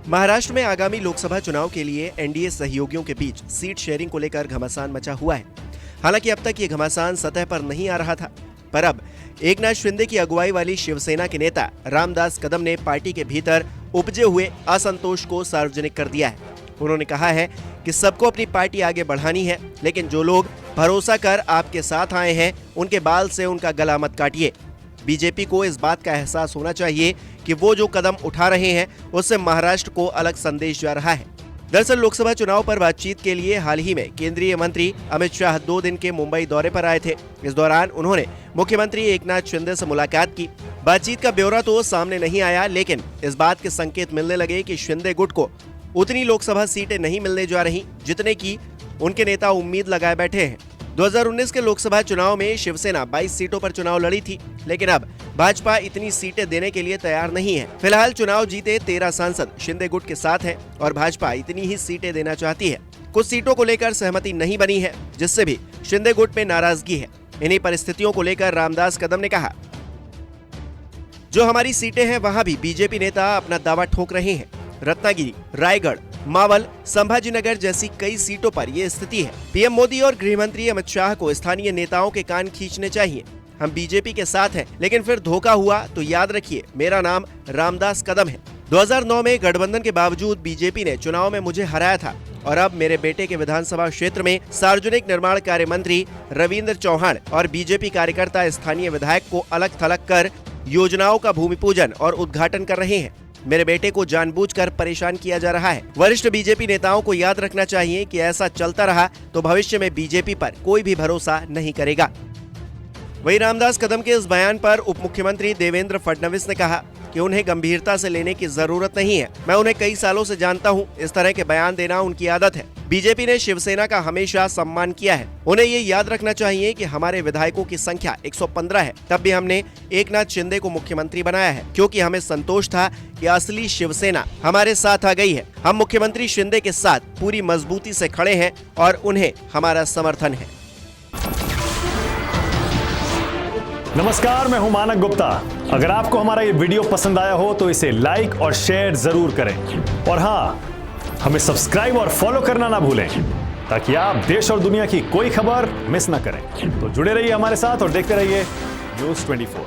महाराष्ट्र में आगामी लोकसभा चुनाव के लिए एनडीए सहयोगियों के बीच सीट शेयरिंग को लेकर घमासान मचा हुआ है। हालांकि अब तक ये घमासान सतह पर नहीं आ रहा था, पर अब एकनाथ शिंदे की अगुवाई वाली शिवसेना के नेता रामदास कदम ने पार्टी के भीतर उपजे हुए असंतोष को सार्वजनिक कर दिया है। उन्होंने कहा है कि सबको अपनी पार्टी आगे बढ़ानी है, लेकिन जो लोग भरोसा कर आपके साथ आए हैं उनके बाल से उनका गला मत काटिए। बीजेपी को इस बात का एहसास होना चाहिए कि वो जो कदम उठा रहे हैं उससे महाराष्ट्र को अलग संदेश जा रहा है। दरअसल लोकसभा चुनाव पर बातचीत के लिए हाल ही में केंद्रीय मंत्री अमित शाह 2 दिन के मुंबई दौरे पर आए थे। इस दौरान उन्होंने मुख्यमंत्री एकनाथ शिंदे से मुलाकात की। बातचीत का ब्यौरा तो सामने नहीं आया, लेकिन इस बात के संकेत मिलने लगे कि शिंदे गुट को उतनी लोकसभा सीटें नहीं मिलने जा रही जितने की उनके नेता उम्मीद लगाए बैठे हैं। 2019 के लोकसभा चुनाव में शिवसेना 22 सीटों पर चुनाव लड़ी थी, लेकिन अब भाजपा इतनी सीटें देने के लिए तैयार नहीं है। फिलहाल चुनाव जीते 13 सांसद शिंदे गुट के साथ हैं और भाजपा इतनी ही सीटें देना चाहती है। कुछ सीटों को लेकर सहमति नहीं बनी है, जिससे भी शिंदे गुट में नाराजगी है। इन्हीं परिस्थितियों को लेकर रामदास कदम ने कहा, जो हमारी सीटें हैं वहां भी बीजेपी नेता अपना दावा ठोक रहे हैं। रत्नागिरी, रायगढ़, मावल, संभाजीनगर जैसी कई सीटों पर यह स्थिति है। पीएम मोदी और गृह मंत्री अमित शाह को स्थानीय नेताओं के कान खींचने चाहिए। हम बीजेपी के साथ हैं, लेकिन फिर धोखा हुआ तो याद रखिए मेरा नाम रामदास कदम है। 2009 में गठबंधन के बावजूद बीजेपी ने चुनाव में मुझे हराया था और अब मेरे बेटे के विधानसभा क्षेत्र में सार्वजनिक निर्माण कार्य मंत्री रविंद्र चौहान और बीजेपी कार्यकर्ता स्थानीय विधायक को अलग थलग कर योजनाओं का भूमि पूजन और उद्घाटन कर रहे हैं। मेरे बेटे को जानबूझकर परेशान किया जा रहा है। वरिष्ठ बीजेपी नेताओं को याद रखना चाहिए कि ऐसा चलता रहा तो भविष्य में बीजेपी पर कोई भी भरोसा नहीं करेगा। वहीं रामदास कदम के इस बयान पर उप मुख्यमंत्री देवेंद्र फडणवीस ने कहा कि उन्हें गंभीरता से लेने की जरूरत नहीं है। मैं उन्हें कई सालों से जानता हूं, इस तरह के बयान देना उनकी आदत है। बीजेपी ने शिवसेना का हमेशा सम्मान किया है। उन्हें ये याद रखना चाहिए कि हमारे विधायकों की संख्या 115 है, तब भी हमने एकनाथ शिंदे को मुख्यमंत्री बनाया है, क्योंकि हमें संतोष था कि असली शिवसेना हमारे साथ आ गई है। हम मुख्यमंत्री शिंदे के साथ पूरी मजबूती से खड़े हैं और उन्हें हमारा समर्थन है। नमस्कार, मैं हूं मानक गुप्ता। अगर आपको हमारा ये वीडियो पसंद आया हो तो इसे लाइक और शेयर जरूर करें, और हाँ, हमें सब्सक्राइब और फॉलो करना ना भूलें ताकि आप देश और दुनिया की कोई खबर मिस ना करें। तो जुड़े रहिए हमारे साथ और देखते रहिए न्यूज़ 24।